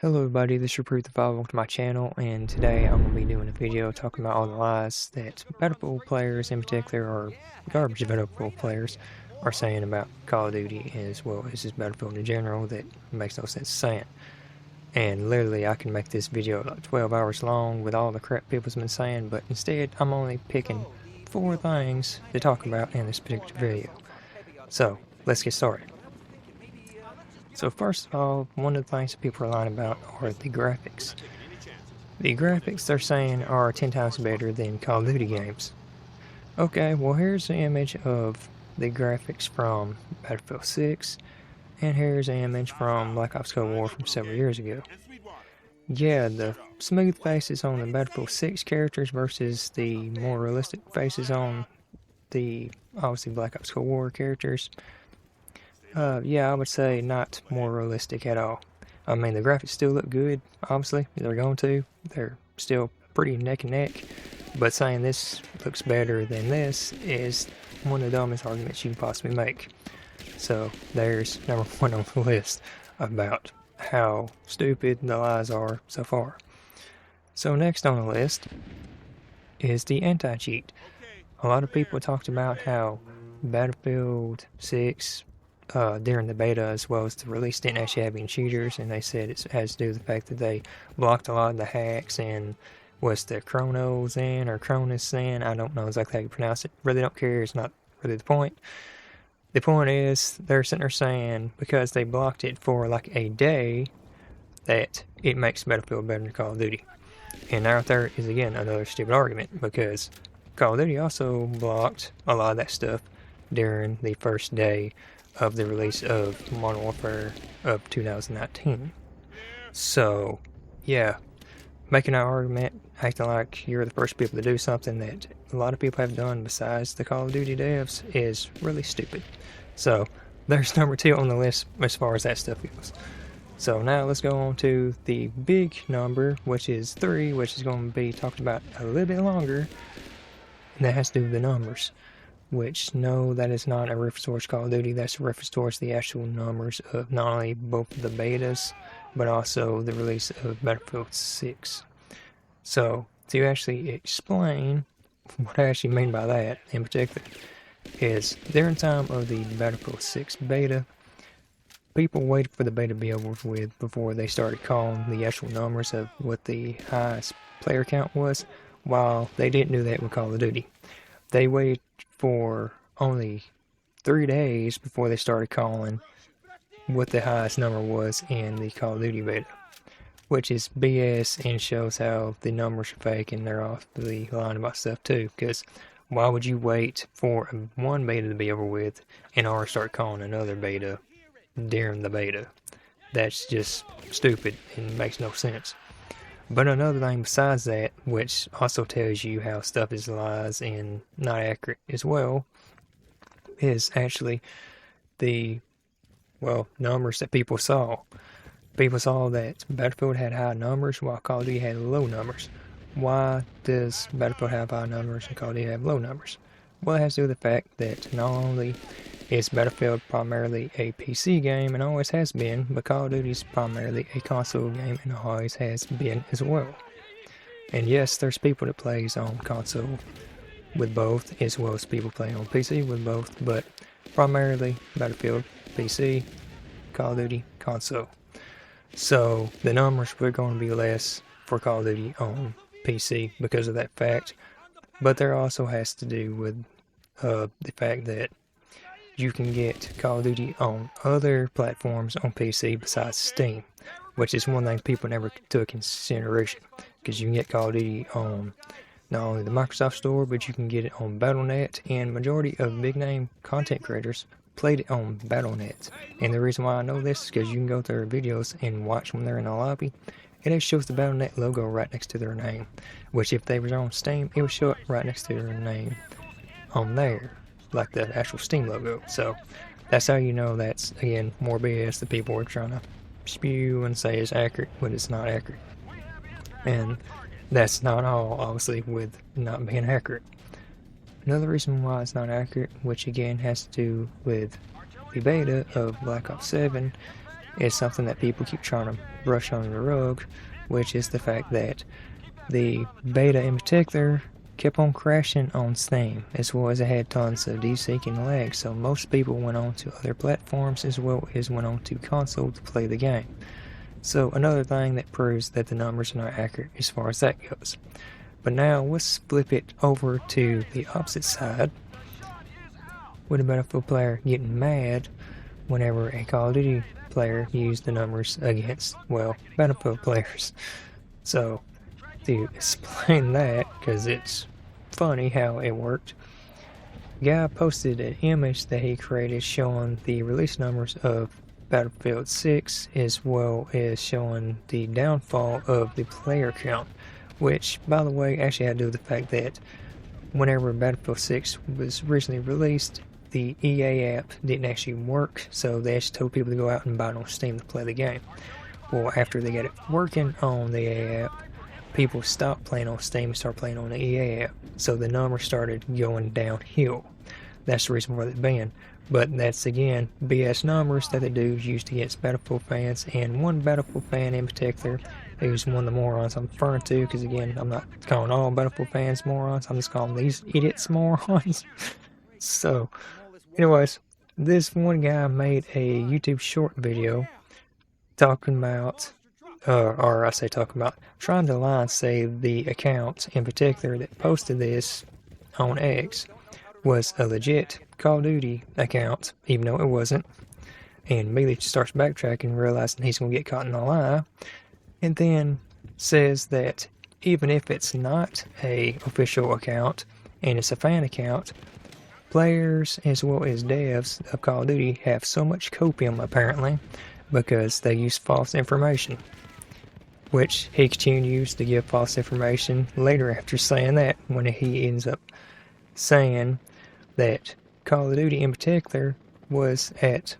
Hello everybody, this is Reproof the 5. Welcome to my channel, and today I'm going to be doing a video talking about all the lies that Battlefield players in particular, or garbage Battlefield players, are saying about Call of Duty as well as just Battlefield in general that makes no sense saying. And literally I can make this video like 12 hours long with all the crap people's been saying, but instead I'm only picking 4 things to talk about in this particular video. So, let's get started. So first of all, one of the things that people are lying about are the graphics. The graphics they're saying are 10 times better than Call of Duty games. Okay, well here's an image of the graphics from Battlefield 6, and here's an image from Black Ops Cold War from several years ago. Yeah, the smooth faces on the Battlefield 6 characters versus the more realistic faces on the, obviously, Black Ops Cold War characters. Yeah, I would say not more realistic at all. I mean, the graphics still look good, obviously, they're going to. They're still pretty neck and neck, but saying this looks better than this is one of the dumbest arguments you can possibly make. So, there's number 1 on the list about how stupid the lies are so far. So next on the list is the anti-cheat. A lot of people talked about how Battlefield 6 during the beta as well as the release didn't actually have any cheaters, and they said it has to do with the fact that they blocked a lot of the hacks and was the Chronos in or Cronus in, I don't know exactly how you pronounce it, really don't care, it's not really the point. The point is, they're sitting there saying because they blocked it for like a day that it makes Battlefield better than Call of Duty. And out there is again another stupid argument, because Call of Duty also blocked a lot of that stuff during the first day of the release of Modern Warfare of 2019. So, yeah, making an argument, acting like you're the first people to do something that a lot of people have done besides the Call of Duty devs is really stupid. So, there's number 2 on the list as far as that stuff goes. So now let's go on to the big number, which is 3, which is going to be talked about a little bit longer, and that has to do with the numbers. Which, no, that is not a reference towards Call of Duty, that's a reference towards the actual numbers of not only both the betas, but also the release of Battlefield 6. So, to actually explain what I actually mean by that, in particular, is during time of the Battlefield 6 beta, people waited for the beta to be over with before they started calling the actual numbers of what the highest player count was, while they didn't do that with Call of Duty. They waited for only 3 days before they started calling what the highest number was in the Call of Duty beta, which is BS and shows how the numbers are fake and they're awfully lying about stuff too, because why would you wait for one beta to be over with and already start calling another beta during the beta? That's just stupid and makes no sense. But another thing besides that, which also tells you how stuff is lies and not accurate as well, is actually the, well, numbers that people saw. People saw that Battlefield had high numbers while Call of Duty had low numbers. Why does Battlefield have high numbers and Call of Duty have low numbers? Well, it has to do with the fact that not only is Battlefield primarily a PC game and always has been, but Call of Duty is primarily a console game and always has been as well. And yes, there's people that plays on console with both, as well as people playing on PC with both, but primarily Battlefield PC, Call of Duty console. So the numbers were going to be less for Call of Duty on PC because of that fact, but there also has to do with the fact that you can get Call of Duty on other platforms on PC besides Steam, which is one thing people never took into consideration, because you can get Call of Duty on not only the Microsoft Store, but you can get it on Battle.net, and majority of big name content creators played it on Battle.net. And the reason why I know this is because you can go to their videos and watch when they're in the lobby. It actually shows the Battle.net logo right next to their name, which if they were on Steam, it would show up right next to their name on there, like the actual Steam logo. So that's how you know that's, again, more BS that people are trying to spew and say is accurate when it's not accurate. And that's not all, obviously, with not being accurate. Another reason why it's not accurate, which again has to do with the beta of Black Ops 7, is something that people keep trying to brush under the rug, which is the fact that the beta in particular kept on crashing on Steam, as well as it had tons of deseq and lag, so most people went on to other platforms as well as went on to console to play the game. So another thing that proves that the numbers are not accurate as far as that goes. But now let's flip it over to the opposite side, with a Battlefield player getting mad whenever a Call of Duty player used the numbers against, well, Battlefield players. So to explain that, because it's funny how it worked, the guy posted an image that he created showing the release numbers of Battlefield 6 as well as showing the downfall of the player count, which, by the way, actually had to do with the fact that whenever Battlefield 6 was originally released, the EA app didn't actually work, so they actually told people to go out and buy it on Steam to play the game. Well, after they got it working on the EA app, people stopped playing on Steam and started playing on the EA app, so the numbers started going downhill. That's the reason why they're banned. But that's, again, BS numbers that they do used against Battlefield fans, and one Battlefield fan in particular, who's one of the morons I'm referring to, because again, I'm not calling all Battlefield fans morons, I'm just calling these idiots morons. So, anyways, this one guy made a YouTube short video talking about, trying to line save the account in particular that posted this on X was a legit Call of Duty account, even though it wasn't, and immediately starts backtracking, realizing he's going to get caught in a lie, and then says that even if it's not a official account and it's a fan account, players as well as devs of Call of Duty have so much copium apparently because they use false information, which he continues to give false information later after saying that, when he ends up saying that Call of Duty in particular was at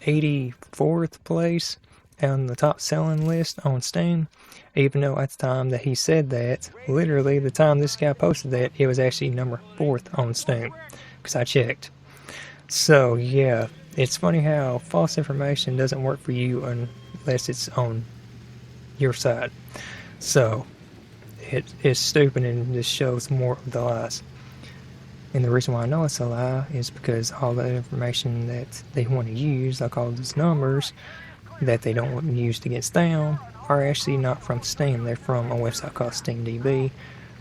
84th place on the top selling list on Steam, even though at the time that he said that, literally the time this guy posted that, it was actually number 4th on Steam, because I checked. So yeah, it's funny how false information doesn't work for you unless it's on your side. So it is stupid and just shows more of the lies. And the reason why I know it's a lie is because all the information that they want to use, like all these numbers that they don't want used against them, are actually not from Steam. They're from a website called SteamDB,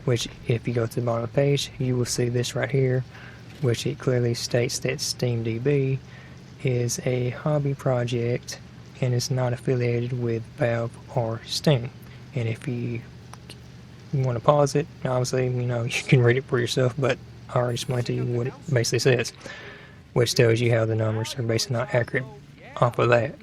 which if you go to the bottom of the page, you will see this right here, which it clearly states that SteamDB is a hobby project and is not affiliated with Valve or Steam. And if you want to pause it, obviously, you can read it for yourself, but I already explained to you what it basically says, which tells you how the numbers are basically not accurate off of that.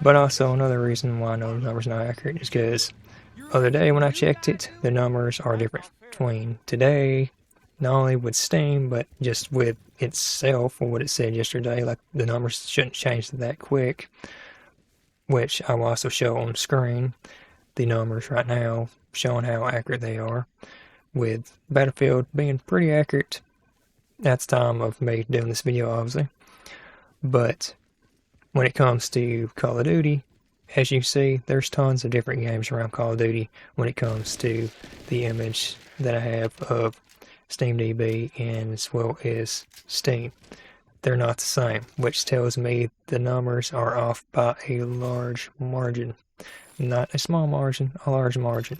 But also another reason why I know the numbers are not accurate is because the other day when I checked it, the numbers are different between today, not only with Steam, but just with itself, or what it said yesterday. Like, the numbers shouldn't change that quick, which I will also show on screen the numbers right now, showing how accurate they are, with Battlefield being pretty accurate at the time of me doing this video, obviously. But when it comes to Call of Duty, as you see, there's tons of different games around Call of Duty when it comes to the image that I have of SteamDB and as well as Steam. They're not the same, which tells me the numbers are off by a large margin. Not a small margin, a large margin.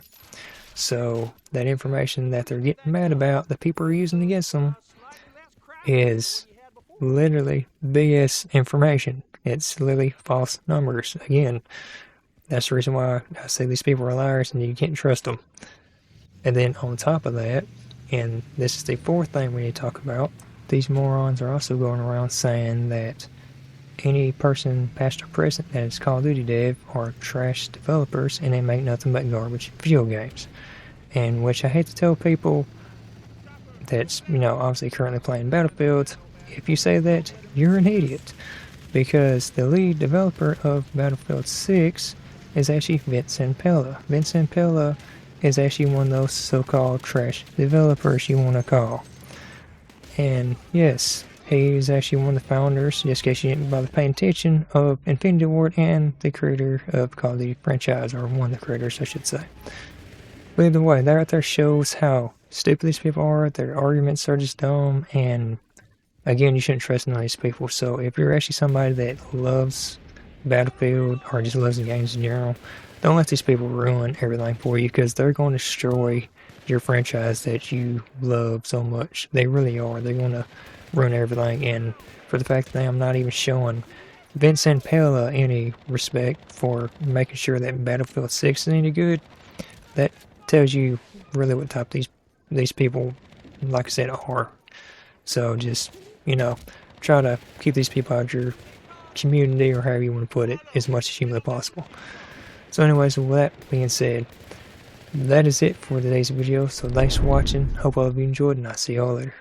So that information that they're getting mad about, that people are using against them, is literally BS information. It's literally false numbers. Again, that's the reason why I say these people are liars and you can't trust them. And then on top of that, and this is the fourth thing we need to talk about, these morons are also going around saying that any person, past or present, that is Call of Duty dev are trash developers and they make nothing but garbage video games. And which I hate to tell people that's, obviously currently playing Battlefield, if you say that, you're an idiot. Because the lead developer of Battlefield 6 is actually Vincent Pella. Vincent Pella is actually one of those so-called trash developers you want to call. And yes, He is actually one of the founders, just in case you didn't bother paying attention, of Infinity Ward and the creator of Call of Duty franchise, or one of the creators, I should say. But either way, that right there shows how stupid these people are. Their arguments are just dumb, and again, you shouldn't trust none of these people. So if you're actually somebody that loves Battlefield or just loves the games in general, don't let these people ruin everything for you, because they're going to destroy your franchise that you love so much. They really are. They're going to ruin everything. And for the fact that I'm not even showing Vincent Pella any respect for making sure that Battlefield 6 is any good, that tells you really what type these people, like I said, are. So just, try to keep these people out of your community, or however you want to put it, as much as humanly possible. So anyways, with that being said, that is it for today's video. So thanks for watching. Hope all of you enjoyed, and I'll see y'all later.